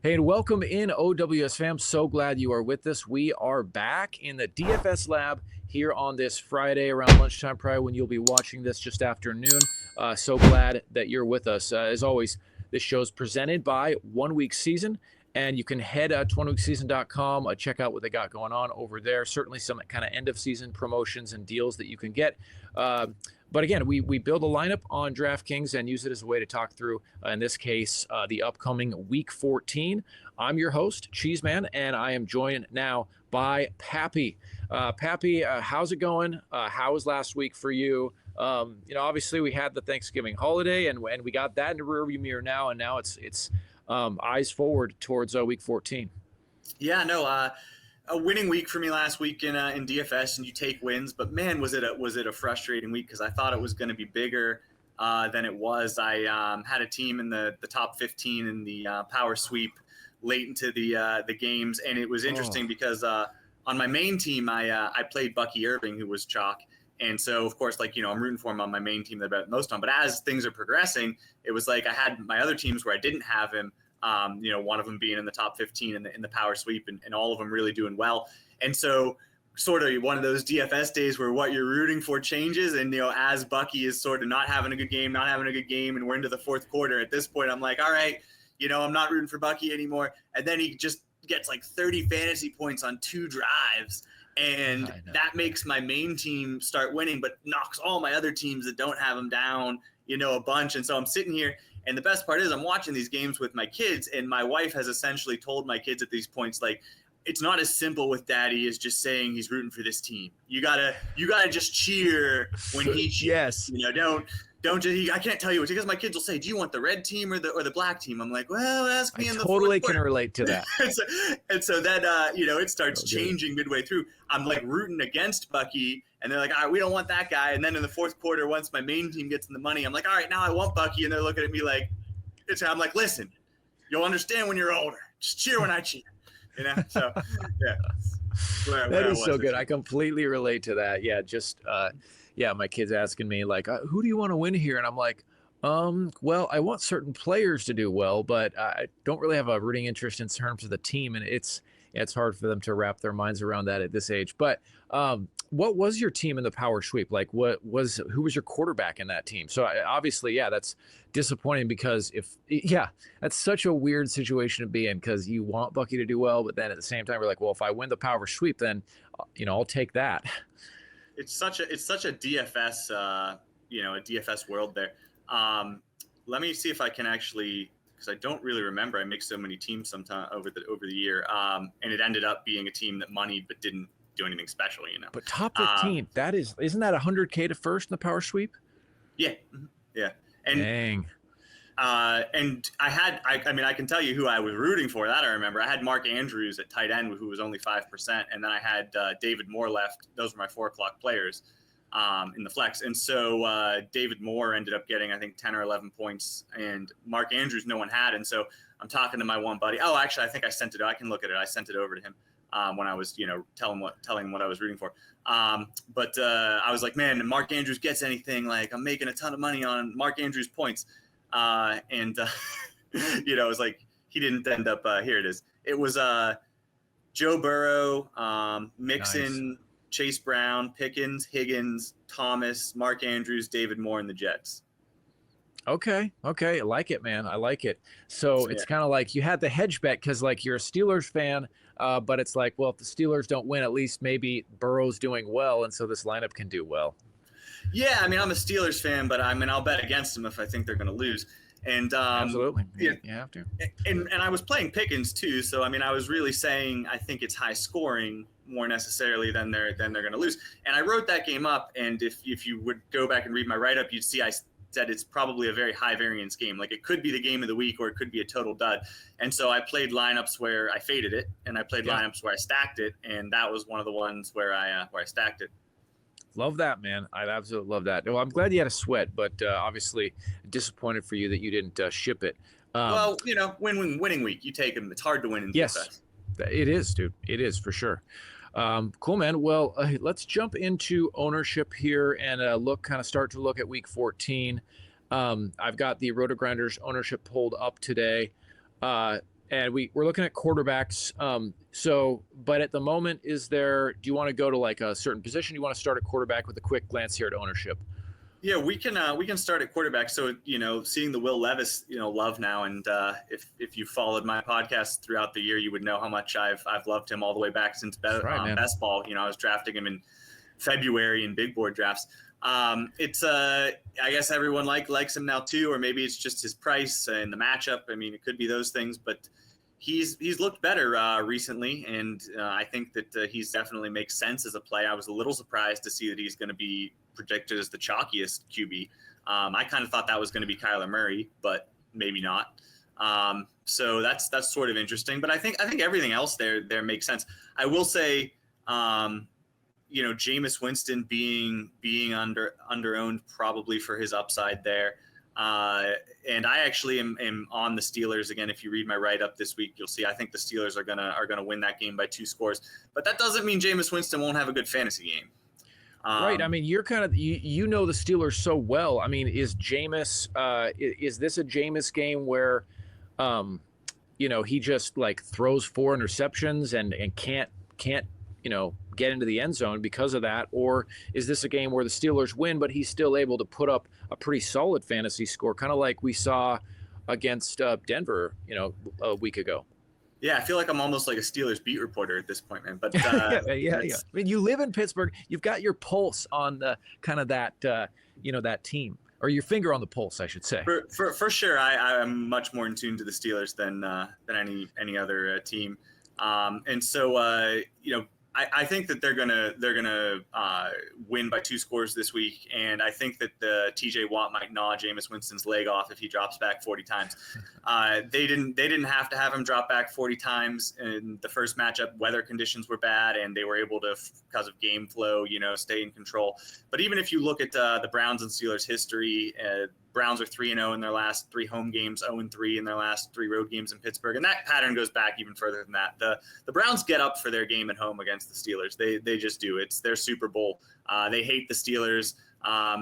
Hey, and welcome in OWS fam. So glad you are with us. We are back in the DFS lab here on this Friday around lunchtime, probably when you'll be watching this just after noon. So glad that you're with us. As always, this show is presented by One Week Season, and you can head to oneweekseason.com, check out what they got going on over there. Certainly some kind of end of season promotions and deals that you can get. But again, we build a lineup on DraftKings and use it as a way to talk through, in this case, the upcoming Week 14. I'm your host, Cheeseman, and I am joined now by Papy. Papy, how's it going? How was last week for you? Obviously we had the Thanksgiving holiday, and we got that in the rearview mirror now, and now it's eyes forward towards Week 14. Yeah, no, a winning week for me last week in DFS, and you take wins. But man, was it a frustrating week because I thought it was going to be bigger than it was. I had a team in the top 15 in the power sweep late into the games, and it was interesting because on my main team I played Bucky Irving, who was chalk. And so, of course, I'm rooting for him on my main team that I bet most on. But as things are progressing, it was like I had my other teams where I didn't have him. One of them being in the top 15 in the power sweep, and all of them really doing well. And so sort of one of those DFS days where what you're rooting for changes. And, as Bucky is sort of not having a good game, and we're into the fourth quarter at this point, I'm like, all right, I'm not rooting for Bucky anymore. And then he just gets like 30 fantasy points on 2 drives. And that makes my main team start winning, but knocks all my other teams that don't have him down, a bunch. And so I'm sitting here. And the best part is I'm watching these games with my kids, and my wife has essentially told my kids at these points, like, it's not as simple with daddy as just saying he's rooting for this team. You gotta just cheer when he cheers. Yes. Don't just, I can't tell you what, because my kids will say, do you want the red team or the black team? I'm like, well, ask me in the totally fourth can relate to that. and so then, it starts changing midway through. I'm like rooting against Bucky, and they're like, all right, we don't want that guy. And then in the fourth quarter, once my main team gets in the money, I'm like, all right, now I want Bucky. And they're looking at me like, I'm like, listen, you'll understand when you're older. Just cheer when I cheer. So, yeah. That is so good. I completely relate to that. Yeah, just my kids asking me like, who do you want to win here? And I'm like, well, I want certain players to do well, but I don't really have a rooting interest in terms of the team, and it's hard for them to wrap their minds around that at this age. But what was your team in the power sweep? Like, who was your quarterback in that team? So obviously, that's disappointing because that's such a weird situation to be in, because you want Bucky to do well, but then at the same time, you're like, well, if I win the power sweep, then I'll take that. It's such a DFS a DFS world there. Let me see if I can actually, because I don't really remember. I mixed so many teams sometime over the year, and it ended up being a team that moneyed but didn't do anything special. But top 15, isn't that $100K to first in the power sweep? Yeah. And dang. And I can tell you who I was rooting for. That I remember. I had Mark Andrews at tight end, who was only 5%, and then I had David Moore left. Those were my 4 o'clock players in the flex. And so David Moore ended up getting, I think, 10 or 11 points, and Mark Andrews no one had. And so I'm talking to my one buddy. Oh, actually, I think I sent it. I can look at it. I sent it over to him when I was, telling him what I was rooting for. But I was like, man, if Mark Andrews gets anything, like, I'm making a ton of money on Mark Andrews points. It was like, he didn't end up, here it is. It was Joe Burrow, Mixon, nice. Chase Brown, Pickens, Higgins, Thomas, Mark Andrews, David Moore, and the Jets. Okay. I like it, man. I like it. So it's kind of like you had the hedge bet because, like, you're a Steelers fan, but it's like, well, if the Steelers don't win, at least maybe Burrow's doing well, and so this lineup can do well. Yeah, I'm a Steelers fan, but I'll bet against them if I think they're going to lose. And absolutely, you have to. And I was playing Pickens too, so I was really saying I think it's high scoring more necessarily than they're going to lose. And I wrote that game up, and if you would go back and read my write up, you'd see I said it's probably a very high variance game. Like, it could be the game of the week, or it could be a total dud. And so I played lineups where I faded it, and I played lineups where I stacked it, and that was one of the ones where I stacked it. Love that, man. I absolutely love that. Well, I'm glad you had a sweat, but obviously disappointed for you that you didn't ship it. Well, winning week, you take them. It's hard to win in DFS. Yes, it is, dude. It is for sure. Cool, man. Well, let's jump into ownership here and start to look at week 14. I've got the Roto Grinders ownership pulled up today. And we're looking at quarterbacks. But at the moment, do you want to go to like a certain position? Do you want to start at quarterback with a quick glance here at ownership? Yeah, we can start at quarterback. So, seeing the Will Levis, love now, and if you followed my podcast throughout the year, you would know how much I've loved him all the way back since best ball. I was drafting him in February in big board drafts. I guess everyone likes him now too, or maybe it's just his price and the matchup. I mean, it could be those things, but he's looked better recently, and I think that he's definitely makes sense as a play. I was a little surprised to see that he's going to be projected as the chalkiest QB. I kind of thought that was going to be Kyler Murray, but maybe not. So that's sort of interesting. But I think everything else there makes sense. I will say, Jameis Winston being under-owned probably for his upside there. And I actually am on the Steelers again. If you read my write-up this week, you'll see I think the Steelers are gonna win that game by 2 scores. But that doesn't mean Jameis Winston won't have a good fantasy game. Right. I mean, you're kind of you know the Steelers so well. I mean, is Jameis is this a Jameis game where he just like throws 4 interceptions and can't get into the end zone because of that? Or is this a game where the Steelers win, but he's still able to put up a pretty solid fantasy score, kind of like we saw against Denver, a week ago? Yeah, I feel like I'm almost like a Steelers beat reporter at this point, man. But yeah. I mean, you live in Pittsburgh. You've got your pulse on the kind of that, that team, or your finger on the pulse, I should say. For sure, I'm much more in tune to the Steelers than any other team, and so I think that they're gonna win by 2 scores this week, and I think that the TJ Watt might gnaw Jameis Winston's leg off if he drops back 40 times. They didn't have to have him drop back 40 times in the first matchup. Weather conditions were bad, and they were able to, because of game flow, stay in control. But even if you look at the Browns and Steelers history, Browns are 3-0 in their last 3 home games, 0-3 in their last 3 road games in Pittsburgh. And that pattern goes back even further than that. The Browns get up for their game at home against the Steelers. They just do. It's their Super Bowl. They hate the Steelers.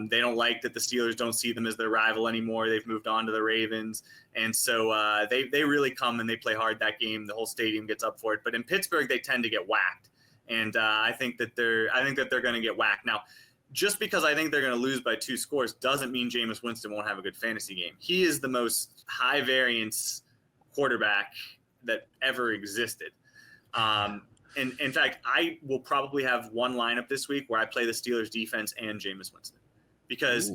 They don't like that the Steelers don't see them as their rival anymore. They've moved on to the Ravens. And so they really come and they play hard that game. The whole stadium gets up for it. But in Pittsburgh, they tend to get whacked. And I think that they're going to get whacked. Now, just because I think they're going to lose by 2 scores doesn't mean Jameis Winston won't have a good fantasy game. He is the most high variance quarterback that ever existed. And in fact, I will probably have one lineup this week where I play the Steelers defense and Jameis Winston, because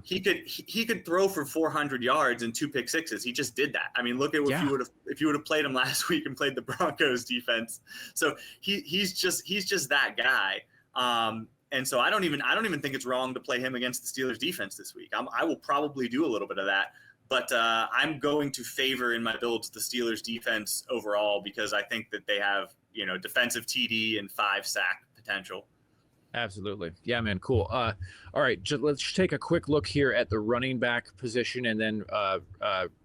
he could throw for 400 yards and 2 pick sixes. He just did that. I mean, look at if you would have played him last week and played the Broncos defense. So he's just that guy. And so I don't even think it's wrong to play him against the Steelers defense this week. I will probably do a little bit of that, but I'm going to favor in my builds the Steelers defense overall, because I think that they have, defensive TD and 5 sack potential. Absolutely. Yeah, man. Cool. All right. Let's take a quick look here at the running back position, and then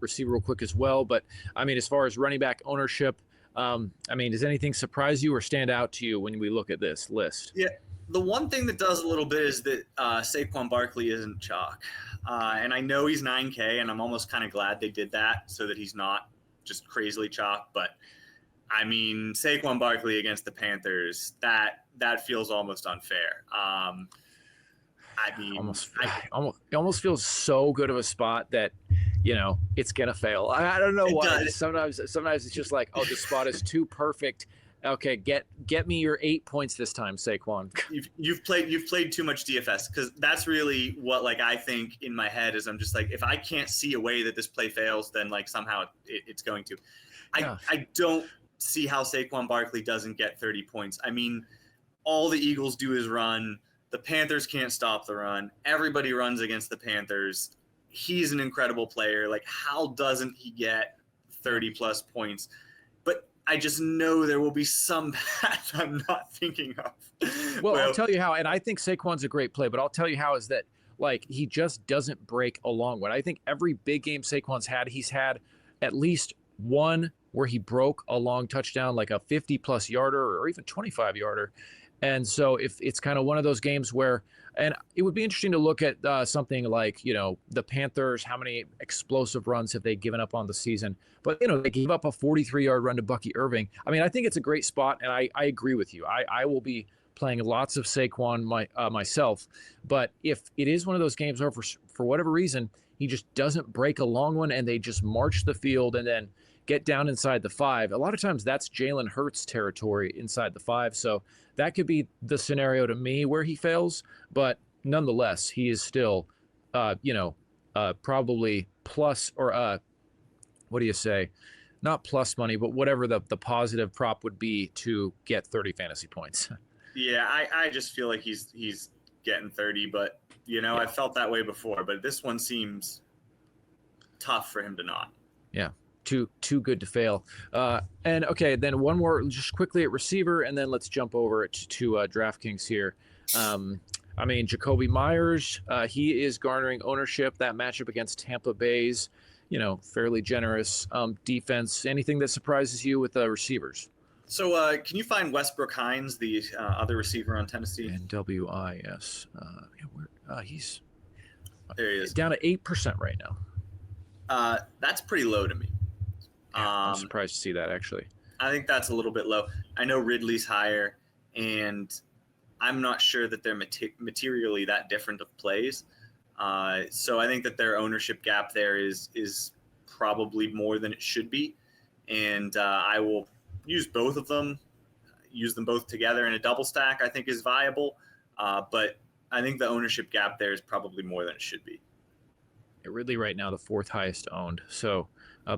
receiver real quick as well. But I mean, as far as running back ownership, does anything surprise you or stand out to you when we look at this list? Yeah. The one thing that does a little bit is that Saquon Barkley isn't chalk. And I know he's 9K, and I'm almost kind of glad they did that so that he's not just crazily chalk. But, I mean, Saquon Barkley against the Panthers, that feels almost unfair. It almost feels so good of a spot that, it's going to fail. I don't know why. Sometimes it's just like, oh, the spot is too perfect. Okay, get me your 8 points this time, Saquon. You've played too much DFS, because that's really what I think in my head is. I'm just like, if I can't see a way that this play fails, then somehow it's going to. I don't see how Saquon Barkley doesn't get 30 points. I mean, all the Eagles do is run. The Panthers can't stop the run. Everybody runs against the Panthers. He's an incredible player. How doesn't he get 30 plus points? But I just know there will be some path I'm not thinking of. Well, I'll tell you how, and I think Saquon's a great play, but I'll tell you how is that, he just doesn't break a long one. I think every big game Saquon's had, he's had at least one where he broke a long touchdown, like a 50-plus yarder or even 25-yarder. And so if it's kind of one of those games where, and it would be interesting to look at something like, the Panthers, how many explosive runs have they given up on the season? But, they gave up a 43-yard run to Bucky Irving. I mean, I think it's a great spot, and I agree with you. I will be playing lots of Saquon myself. But if it is one of those games where for whatever reason, he just doesn't break a long one and they just march the field and then get down inside the 5, a lot of times that's Jalen Hurts territory inside the 5. So that could be the scenario to me where he fails. But nonetheless, he is still, probably plus or what do you say? Not plus money, but whatever the positive prop would be to get 30 fantasy points. Yeah, I just feel like he's getting 30, but I felt that way before, but this one seems tough for him to not. Yeah, too good to fail. And okay, then one more just quickly at receiver, and then let's jump over to DraftKings here. I mean, Jacoby Myers, he is garnering ownership. That matchup against Tampa Bay's, fairly generous defense. Anything that surprises you with receivers? So can you find Westbrook Hines, the other receiver on Tennessee? NWIS. He's there. He is down to 8% right now. That's pretty low to me. I'm surprised to see that, actually. I think that's a little bit low. I know Ridley's higher, and I'm not sure that they're materially that different of plays. So I think that their ownership gap there is probably more than it should be. And I will use both of them, use them both together in a double stack, I think is viable. But I think the ownership gap there is probably more than it should be. Ridley right now, the 4th highest owned. So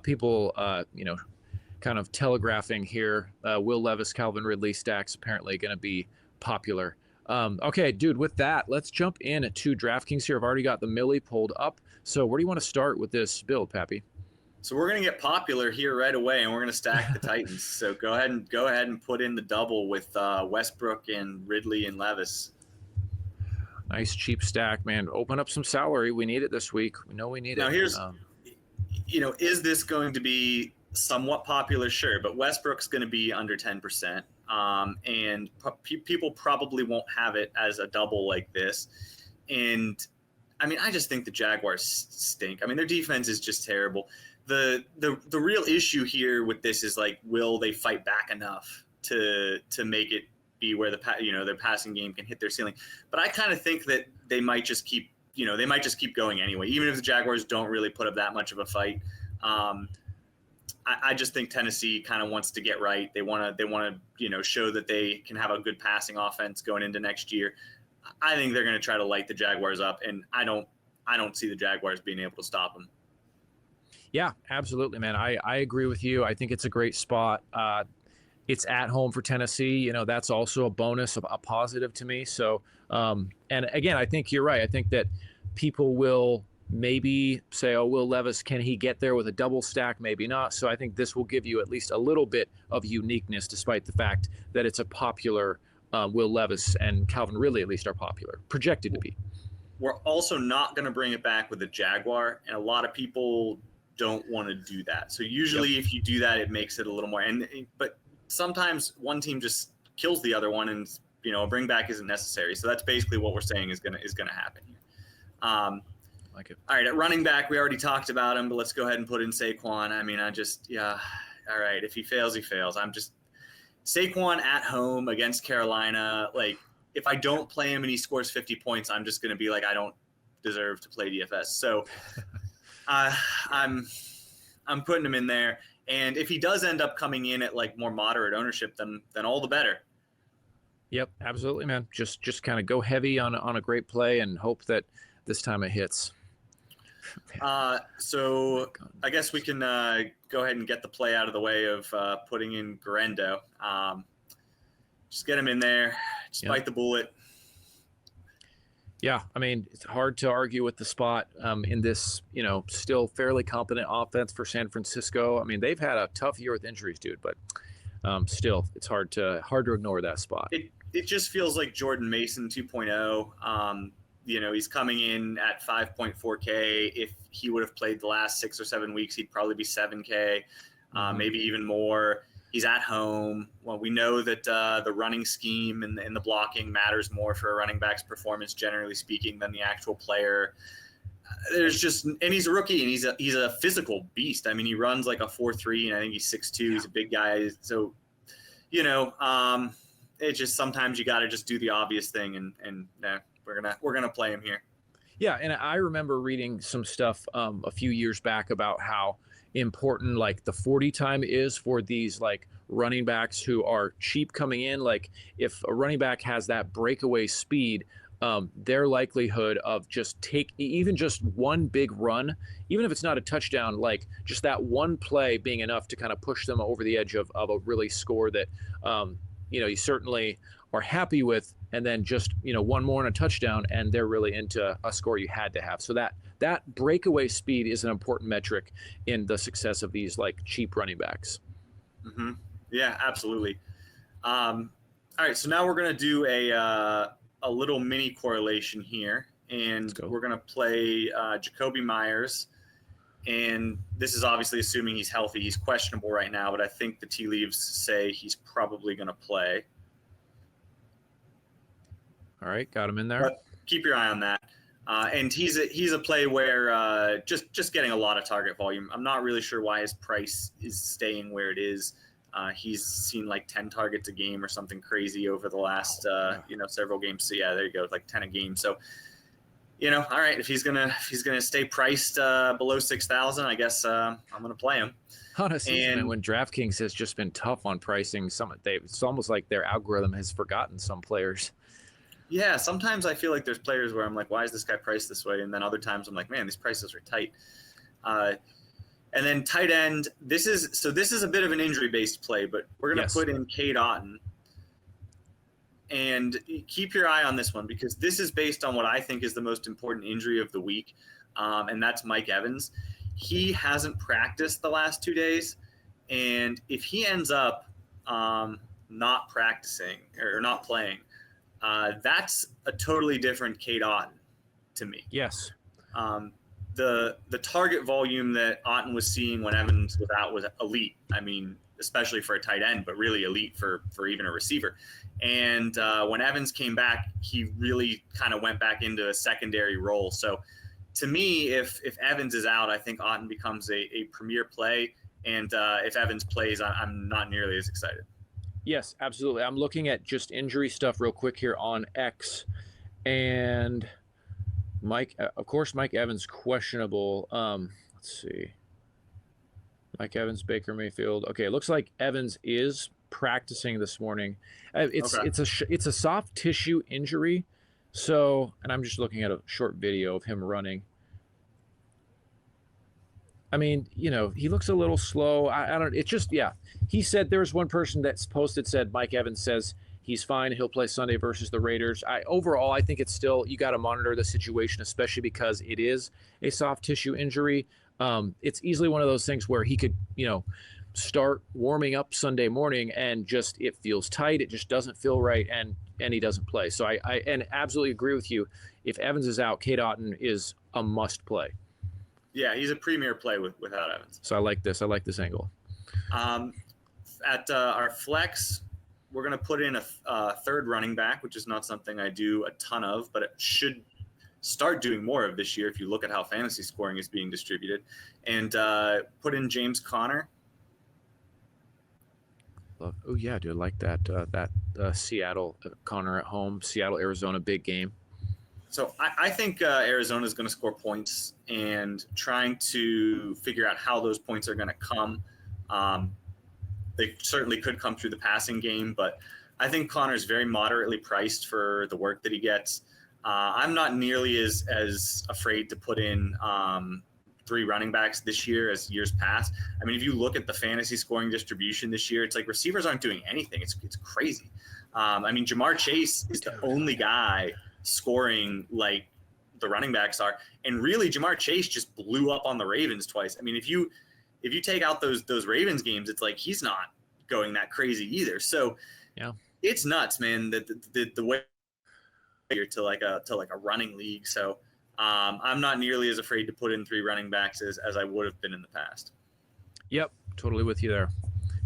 people, kind of telegraphing here, Will Levis, Calvin Ridley stacks apparently going to be popular. Okay, dude, with that, let's jump in to DraftKings here. I've already got the Millie pulled up. So where do you want to start with this build, Pappy? So we're going to get popular here right away, and we're going to stack the Titans. So go ahead and put in the double with Westbrook and Ridley and Levis. Nice cheap stack, man. Open up some salary. We need it this week. We know we need it. Now here's, is this going to be somewhat popular? Sure, but Westbrook's going to be under 10%. And people probably won't have it as a double like this. And I mean, I just think the Jaguars stink. I mean, their defense is just terrible. The real issue here with this is like, will they fight back enough to make it be where their passing game can hit their ceiling? But I kind of think that they might just keep going anyway, even if the Jaguars don't really put up that much of a fight. I just think Tennessee kind of wants to get right. They want to show that they can have a good passing offense going into next year. I think they're going to try to light the Jaguars up, and I don't see the Jaguars being able to stop them. Yeah, absolutely, man. I agree with you. I think it's a great spot. It's at home for Tennessee. That's also a bonus, a positive to me. So, and again, I think you're right. I think that people will maybe say, oh, Will Levis, can he get there with a double stack? Maybe not. So I think this will give you at least a little bit of uniqueness, despite the fact that it's a popular Will Levis and Calvin Ridley at least are popular, projected to be. We're also not going to bring it back with a Jaguar, and a lot of people don't want to do that. So usually if you do that, it makes it a little more, but sometimes one team just kills the other one, and a bring back isn't necessary. So that's basically what we're saying is gonna happen here. Like it. All right, at running back, we already talked about him, but let's go ahead and put in Saquon. I mean, all right, if he fails, he fails. Saquon at home against Carolina. Like, if I don't play him and he scores 50 points, I'm just going to be like, I don't deserve to play DFS. So I'm putting him in there. And if he does end up coming in at like more moderate ownership, then all the better. Yep, absolutely, man. Just kind of go heavy on a great play and hope that this time it hits. So I guess we can go ahead and get the play out of the way of putting in Garendo. Just get him in there. Just bite the bullet. Yeah, I mean, it's hard to argue with the spot in this, still fairly competent offense for San Francisco. I mean, they've had a tough year with injuries, dude, but still, it's hard to ignore that spot. It just feels like Jordan Mason 2.0. He's coming in at 5.4K. If he would have played the last 6 or 7 weeks, he'd probably be 7K, maybe even more. He's at home. Well, we know that the running scheme and the blocking matters more for a running back's performance, generally speaking, than the actual player. There's just, and he's a rookie, and he's a physical beast. I mean, he runs like a 4.3, and I think he's 6'2". Yeah. He's a big guy. So, it's just sometimes you got to just do the obvious thing, and we're gonna play him here. Yeah, and I remember reading some stuff a few years back about how important like the 40 time is for these like running backs who are cheap coming in. Like if a running back has that breakaway speed, their likelihood of even just one big run, even if it's not a touchdown, like just that one play being enough to kind of push them over the edge of a really score that you certainly are happy with, and then just one more and a touchdown, and they're really into a score you had to have. So that breakaway speed is an important metric in the success of these like cheap running backs. Mm-hmm. Yeah, absolutely. All right, so now we're gonna do a little mini correlation here, and we're gonna play Jacoby Myers. And this is obviously assuming he's healthy. He's questionable right now, but I think the tea leaves say he's probably going to play. All right, got him in there. But keep your eye on that. And he's a play where just getting a lot of target volume. I'm not really sure why his price is staying where it is. He's seen like 10 targets a game or something crazy over the last several games. So yeah, there you go, like 10 a game. So all right, if he's gonna stay priced below 6,000, I guess I'm gonna play him. Honestly, and when DraftKings has just been tough on pricing, it's almost like their algorithm has forgotten some players. Yeah, sometimes I feel like there's players where I'm like, why is this guy priced this way? And then other times I'm like, man, these prices are tight. And then tight end, this is a bit of an injury-based play, but we're gonna put in Cade Otton. And keep your eye on this one, because this is based on what I think is the most important injury of the week, and that's Mike Evans. He hasn't practiced the last 2 days, and if he ends up not practicing or not playing, that's a totally different Cade Otton to me. Yes. The target volume that Otton was seeing when Evans was out was elite. I mean, especially for a tight end, but really elite for even a receiver. And when Evans came back, he really kind of went back into a secondary role. So to me, if Evans is out, I think Otton becomes a premier play. And if Evans plays, I'm not nearly as excited. Yes, absolutely. I'm looking at just injury stuff real quick here on X. And Mike Evans questionable. Let's see. Mike Evans, Baker Mayfield. Okay, it looks like Evans is practicing this morning. It's a soft tissue injury. So, and I'm just looking at a short video of him running. I mean, he looks a little slow. I don't. It's just He said there was one person that's posted said Mike Evans says he's fine. He'll play Sunday versus the Raiders. Overall, I think it's still, you got to monitor the situation, especially because it is a soft tissue injury. It's easily one of those things where he could, start warming up Sunday morning and just it feels tight. It just doesn't feel right, and he doesn't play. So I absolutely agree with you. If Evans is out, Cade Otton is a must play. Yeah, he's a premier play without Evans. So I like this. I like this angle. At our flex, we're going to put in a third running back, which is not something I do a ton of, but it should start doing more of this year if you look at how fantasy scoring is being distributed. And put in James Conner. Oh yeah, dude, I like that Seattle Conner at home, Seattle Arizona big game. So I think Arizona is going to score points, and trying to figure out how those points are going to come. They certainly could come through the passing game, but I think Connor's very moderately priced for the work that he gets. I'm not nearly as afraid to put in three running backs this year as years past. I mean, if you look at the fantasy scoring distribution this year, it's like receivers aren't doing anything. It's crazy. I mean, Jamar Chase is the only guy scoring like the running backs are, and really Jamar Chase just blew up on the Ravens twice. I mean, if you take out those Ravens games, it's like he's not going that crazy either. So yeah, it's nuts, man. The way you're to like a running league. So I'm not nearly as afraid to put in three running backs as I would have been in the past. Yep, totally with you there.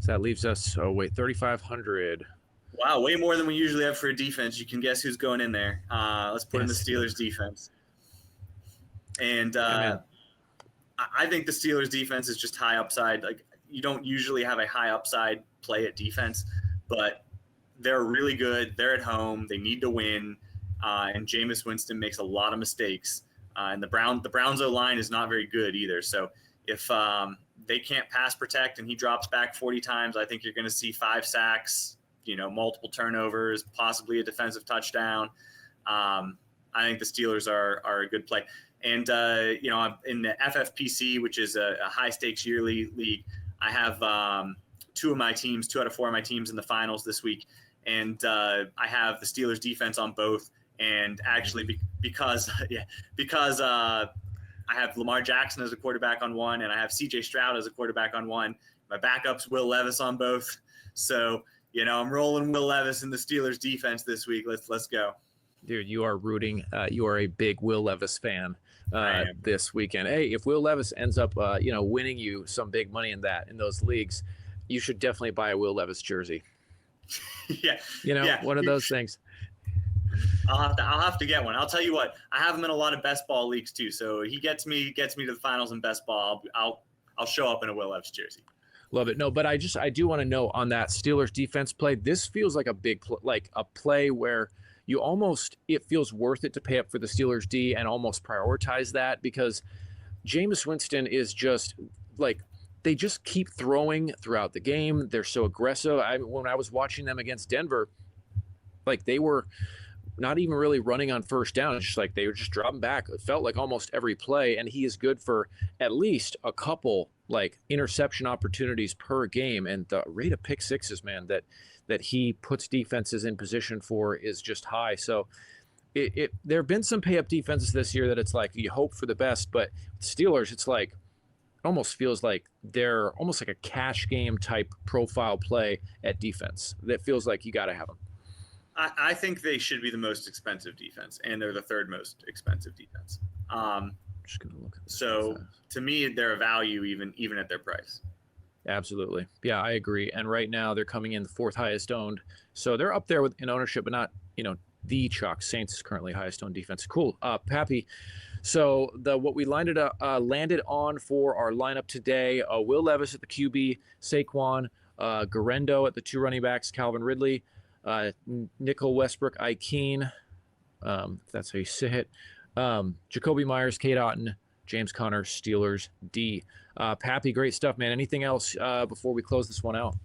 So that leaves us, 3,500. Wow, way more than we usually have for a defense. You can guess who's going in there. Let's put in the Steelers defense. And I think the Steelers defense is just high upside. Like, you don't usually have a high upside play at defense, but they're really good. They're at home. They need to win. And Jameis Winston makes a lot of mistakes. And the Browns O-line is not very good either. So if they can't pass protect and he drops back 40 times, I think you're going to see 5 sacks, multiple turnovers, possibly a defensive touchdown. I think the Steelers are a good play. And, in the FFPC, which is a high-stakes yearly league, I have 2 out of 4 of my teams in the finals this week. And I have the Steelers defense on both. And actually, because I have Lamar Jackson as a quarterback on one, and I have C.J. Stroud as a quarterback on one, my backup's Will Levis on both. So, I'm rolling Will Levis in the Steelers defense this week. Let's go. Dude, you are rooting. You are a big Will Levis fan this weekend. Hey, if Will Levis ends up, winning you some big money in those leagues, you should definitely buy a Will Levis jersey. Yeah. One of those things. I'll have to get one. I'll tell you what, I have him in a lot of best ball leagues too. So he gets me to the finals in best ball. I'll show up in a Will Levis jersey. Love it. No, but I do want to know on that Steelers defense play. This feels like a play where it feels worth it to pay up for the Steelers D and almost prioritize that, because Jameis Winston is just like, they just keep throwing throughout the game. They're so aggressive. When I was watching them against Denver, like, they were not even really running on first down. It's just like they were just dropping back. It felt like almost every play, and he is good for at least a couple like interception opportunities per game. And the rate of pick sixes, man, that he puts defenses in position for is just high. So there have been some pay up defenses this year that it's like you hope for the best, but Steelers, it's like, it almost feels like they're almost like a cash game type profile play at defense. That feels like you got to have them. I think they should be the most expensive defense, and they're the 3rd most expensive defense. Just gonna look at this. So to me, they're a value even at their price. Papy. Yeah, I agree. And right now they're coming in the 4th highest owned. So they're up there in ownership, but not, the chalk. Saints is currently highest owned defense. Cool. Papy. So what we landed on for our lineup today, Will Levis at the QB, Saquon, Garendo at the 2 running backs, Calvin Ridley, Nickel Westbrook, Ikeen, if that's how you say it, Jacoby Myers, Kate Otton, James Conner, Steelers D. Papy, great stuff, man. Anything else before we close this one out?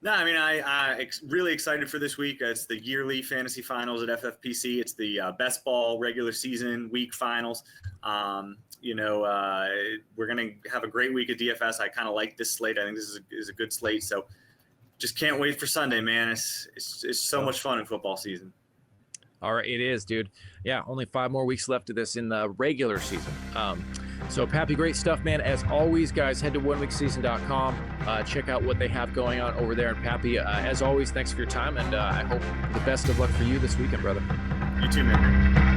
No, I mean, I really excited for this week. It's the yearly fantasy finals at FFPC. It's the best ball regular season week finals. We're going to have a great week at DFS. I kind of like this slate. I think this is a good slate. So just can't wait for Sunday, man. It's so much fun in football season. All right, it is, dude. Yeah, only 5 more weeks left of this in the regular season. So, Papy, great stuff, man. As always, guys, head to oneweekseason.com. Check out what they have going on over there. And, Papy, as always, thanks for your time, and I hope the best of luck for you this weekend, brother. You too, man.